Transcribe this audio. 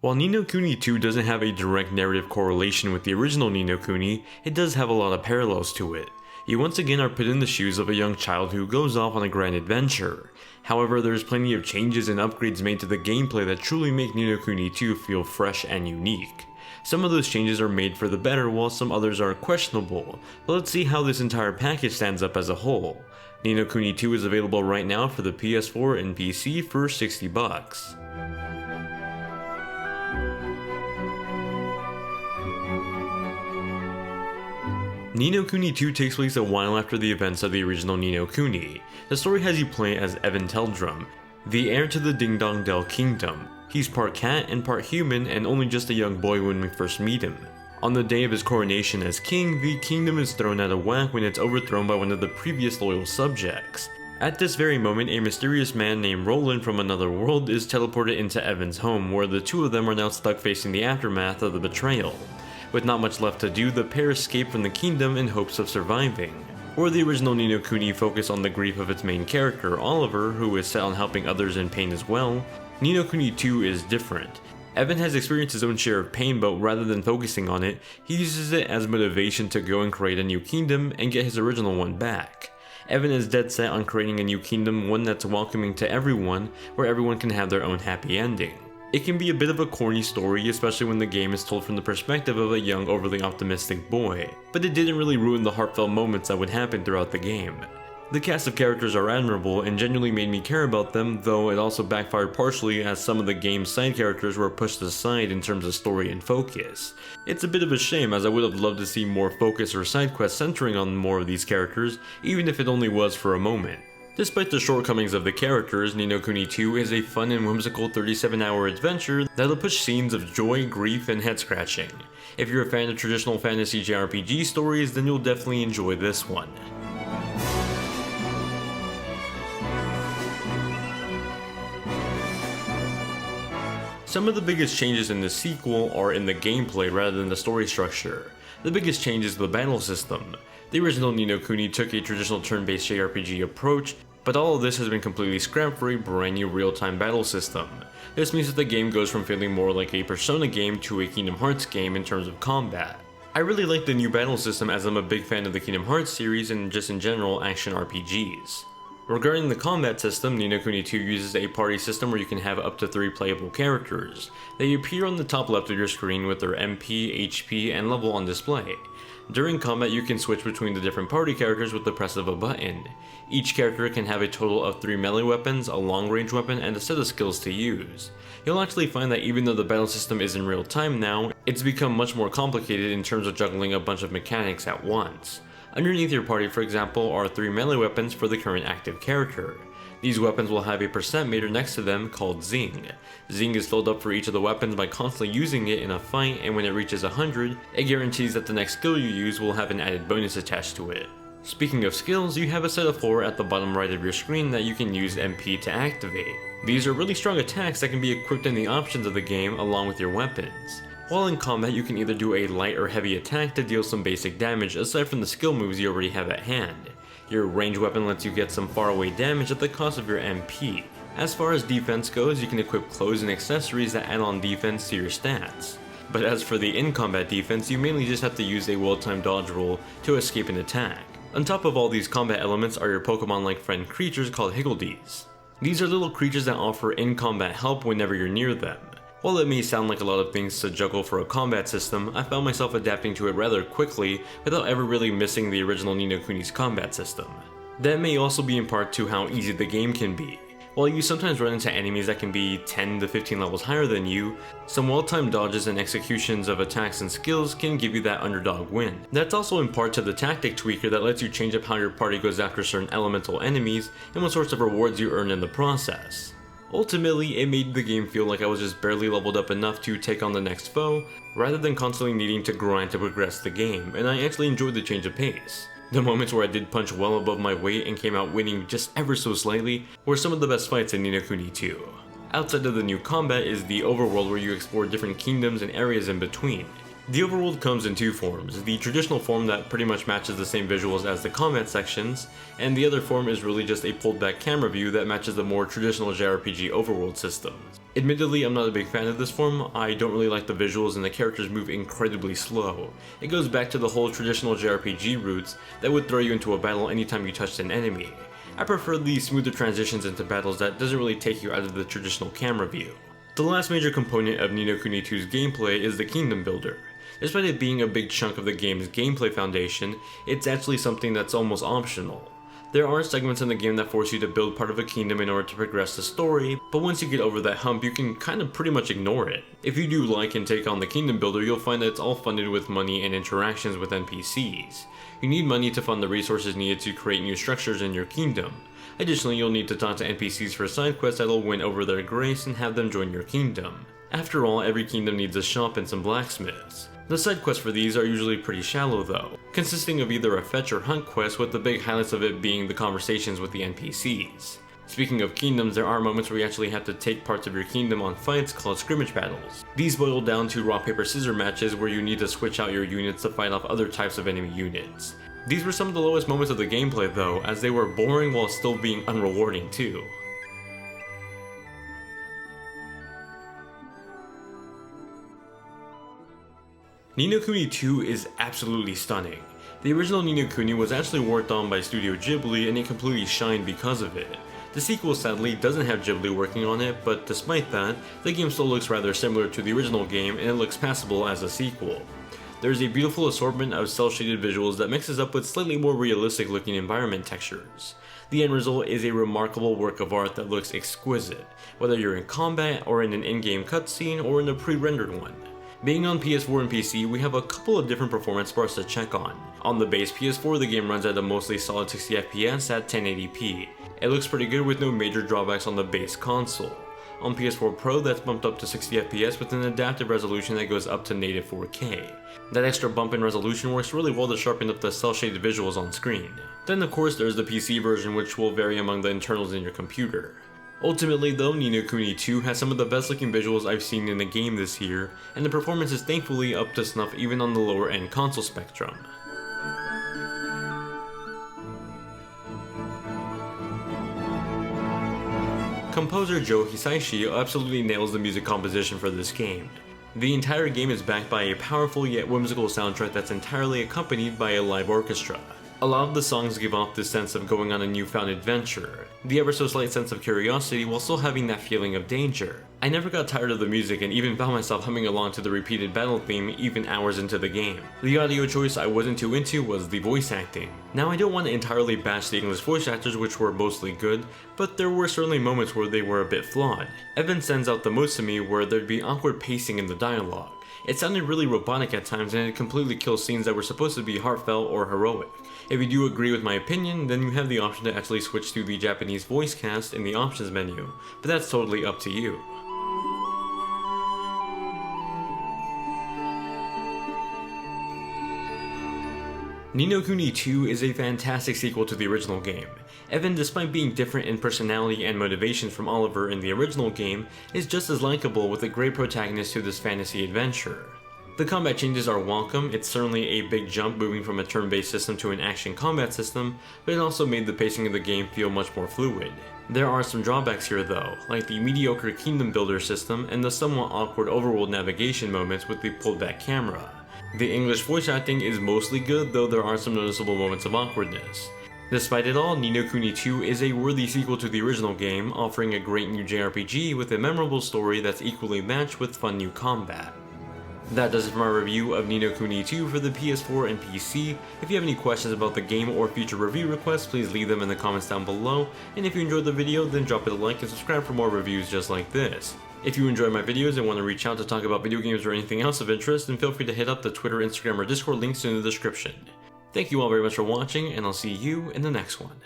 While Ni no Kuni 2 doesn't have a direct narrative correlation with the original Ni no Kuni, it does have a lot of parallels to it. You once again are put in the shoes of a young child who goes off on a grand adventure. However, there's plenty of changes and upgrades made to the gameplay that truly make Ni no Kuni 2 feel fresh and unique. Some of those changes are made for the better while some others are questionable, but let's see how this entire package stands up as a whole. Ni no Kuni 2 is available right now for the PS4 and PC for $60. Ni no Kuni 2 takes place a while after the events of the original Ni no Kuni. The story has you play as Evan Teldrum, the heir to the Ding Dong Dell Kingdom. He's part cat and part human and only just a young boy when we first meet him. On the day of his coronation as king, the kingdom is thrown out of whack when it's overthrown by one of the previous loyal subjects. At this very moment, a mysterious man named Roland from another world is teleported into Evan's home, where the two of them are now stuck facing the aftermath of the betrayal. With not much left to do, the pair escape from the kingdom in hopes of surviving. Where the original Ni no Kuni focused on the grief of its main character, Oliver, who is set on helping others in pain as well, Ni no Kuni 2 is different. Evan has experienced his own share of pain, but rather than focusing on it, he uses it as motivation to go and create a new kingdom and get his original one back. Evan is dead set on creating a new kingdom, one that's welcoming to everyone, where everyone can have their own happy ending. It can be a bit of a corny story, especially when the game is told from the perspective of a young, overly optimistic boy, but it didn't really ruin the heartfelt moments that would happen throughout the game. The cast of characters are admirable and genuinely made me care about them, though it also backfired partially as some of the game's side characters were pushed aside in terms of story and focus. It's a bit of a shame, as I would have loved to see more focus or side quests centering on more of these characters, even if it only was for a moment. Despite the shortcomings of the characters, Ni no Kuni 2 is a fun and whimsical 37-hour adventure that'll push scenes of joy, grief, and head-scratching. If you're a fan of traditional fantasy JRPG stories, then you'll definitely enjoy this one. Some of the biggest changes in this sequel are in the gameplay rather than the story structure. The biggest change is the battle system. The original Ni no Kuni took a traditional turn-based JRPG approach, but all of this has been completely scrapped for a brand new real-time battle system. This means that the game goes from feeling more like a Persona game to a Kingdom Hearts game in terms of combat. I really like the new battle system, as I'm a big fan of the Kingdom Hearts series and just in general action RPGs. Regarding the combat system, Ni no Kuni 2 uses a party system where you can have up to 3 playable characters. They appear on the top left of your screen with their MP, HP, and level on display. During combat, you can switch between the different party characters with the press of a button. Each character can have a total of 3 melee weapons, a long-range weapon, and a set of skills to use. You'll actually find that even though the battle system is in real time now, it's become much more complicated in terms of juggling a bunch of mechanics at once. Underneath your party, for example, are 3 melee weapons for the current active character. These weapons will have a percent meter next to them called Zing. Zing is filled up for each of the weapons by constantly using it in a fight, and when it reaches 100, it guarantees that the next skill you use will have an added bonus attached to it. Speaking of skills, you have a set of 4 at the bottom right of your screen that you can use MP to activate. These are really strong attacks that can be equipped in the options of the game along with your weapons. While in combat, you can either do a light or heavy attack to deal some basic damage aside from the skill moves you already have at hand. Your ranged weapon lets you get some faraway damage at the cost of your MP. As far as defense goes, you can equip clothes and accessories that add on defense to your stats. But as for the in-combat defense, you mainly just have to use a well-timed dodge roll to escape an attack. On top of all these combat elements are your Pokemon-like friend creatures called Higgledies. These are little creatures that offer in-combat help whenever you're near them. While it may sound like a lot of things to juggle for a combat system, I found myself adapting to it rather quickly without ever really missing the original Ni no Kuni's combat system. That may also be in part to how easy the game can be. While you sometimes run into enemies that can be 10 to 15 levels higher than you, some well-timed dodges and executions of attacks and skills can give you that underdog win. That's also in part to the tactic tweaker that lets you change up how your party goes after certain elemental enemies and what sorts of rewards you earn in the process. Ultimately, it made the game feel like I was just barely leveled up enough to take on the next foe, rather than constantly needing to grind to progress the game, and I actually enjoyed the change of pace. The moments where I did punch well above my weight and came out winning just ever so slightly were some of the best fights in Ni no Kuni 2. Outside of the new combat is the overworld, where you explore different kingdoms and areas in between. The overworld comes in two forms, the traditional form that pretty much matches the same visuals as the combat sections, and the other form is really just a pulled back camera view that matches the more traditional JRPG overworld systems. Admittedly, I'm not a big fan of this form. I don't really like the visuals and the characters move incredibly slow. It goes back to the whole traditional JRPG roots that would throw you into a battle anytime you touched an enemy. I prefer the smoother transitions into battles that doesn't really take you out of the traditional camera view. The last major component of Ni no Kuni 2's gameplay is the kingdom builder. Despite it being a big chunk of the game's gameplay foundation, it's actually something that's almost optional. There are segments in the game that force you to build part of a kingdom in order to progress the story, but once you get over that hump, you can kind of pretty much ignore it. If you do like and take on the kingdom builder, you'll find that it's all funded with money and interactions with NPCs. You need money to fund the resources needed to create new structures in your kingdom. Additionally, you'll need to talk to NPCs for side quests that'll win over their grace and have them join your kingdom. After all, every kingdom needs a shop and some blacksmiths. The side quests for these are usually pretty shallow though, consisting of either a fetch or hunt quest, with the big highlights of it being the conversations with the NPCs. Speaking of kingdoms, there are moments where you actually have to take parts of your kingdom on fights called scrimmage battles. These boil down to rock paper scissors matches where you need to switch out your units to fight off other types of enemy units. These were some of the lowest moments of the gameplay though, as they were boring while still being unrewarding too. Ni no Kuni 2 is absolutely stunning. The original Ni no Kuni was actually worked on by Studio Ghibli and it completely shined because of it. The sequel sadly doesn't have Ghibli working on it, but despite that, the game still looks rather similar to the original game and it looks passable as a sequel. There's a beautiful assortment of cel-shaded visuals that mixes up with slightly more realistic looking environment textures. The end result is a remarkable work of art that looks exquisite, whether you're in combat or in an in-game cutscene or in a pre-rendered one. Being on PS4 and PC, we have a couple of different performance bars to check on. On the base PS4, the game runs at a mostly solid 60 FPS at 1080p. It looks pretty good with no major drawbacks on the base console. On PS4 Pro, that's bumped up to 60 FPS with an adaptive resolution that goes up to native 4K. That extra bump in resolution works really well to sharpen up the cel-shaded visuals on screen. Then of course there's the PC version, which will vary among the internals in your computer. Ultimately though, Ni no Kuni 2 has some of the best looking visuals I've seen in the game this year, and the performance is thankfully up to snuff even on the lower end console spectrum. Composer Joe Hisaishi absolutely nails the music composition for this game. The entire game is backed by a powerful yet whimsical soundtrack that's entirely accompanied by a live orchestra. A lot of the songs give off this sense of going on a newfound adventure, the ever so slight sense of curiosity while still having that feeling of danger. I never got tired of the music and even found myself humming along to the repeated battle theme even hours into the game. The audio choice I wasn't too into was the voice acting. Now I don't want to entirely bash the English voice actors, which were mostly good, but there were certainly moments where they were a bit flawed. Evan stands out the most to me where there'd be awkward pacing in the dialogue. It sounded really robotic at times and it completely kills scenes that were supposed to be heartfelt or heroic. If you do agree with my opinion, then you have the option to actually switch to the Japanese voice cast in the options menu, but that's totally up to you. Ni no Kuni 2 is a fantastic sequel to the original game. Evan, despite being different in personality and motivations from Oliver in the original game, is just as likable with a great protagonist to this fantasy adventure. The combat changes are welcome. It's certainly a big jump moving from a turn-based system to an action combat system, but it also made the pacing of the game feel much more fluid. There are some drawbacks here though, like the mediocre kingdom builder system and the somewhat awkward overworld navigation moments with the pulled back camera. The English voice acting is mostly good, though there are some noticeable moments of awkwardness. Despite it all, Ni no Kuni 2 is a worthy sequel to the original game, offering a great new JRPG with a memorable story that's equally matched with fun new combat. That does it for my review of Ni no Kuni 2 for the PS4 and PC. If you have any questions about the game or future review requests, please leave them in the comments down below, and if you enjoyed the video, then drop it a like and subscribe for more reviews just like this. If you enjoy my videos and want to reach out to talk about video games or anything else of interest, then feel free to hit up the Twitter, Instagram, or Discord links in the description. Thank you all very much for watching, and I'll see you in the next one.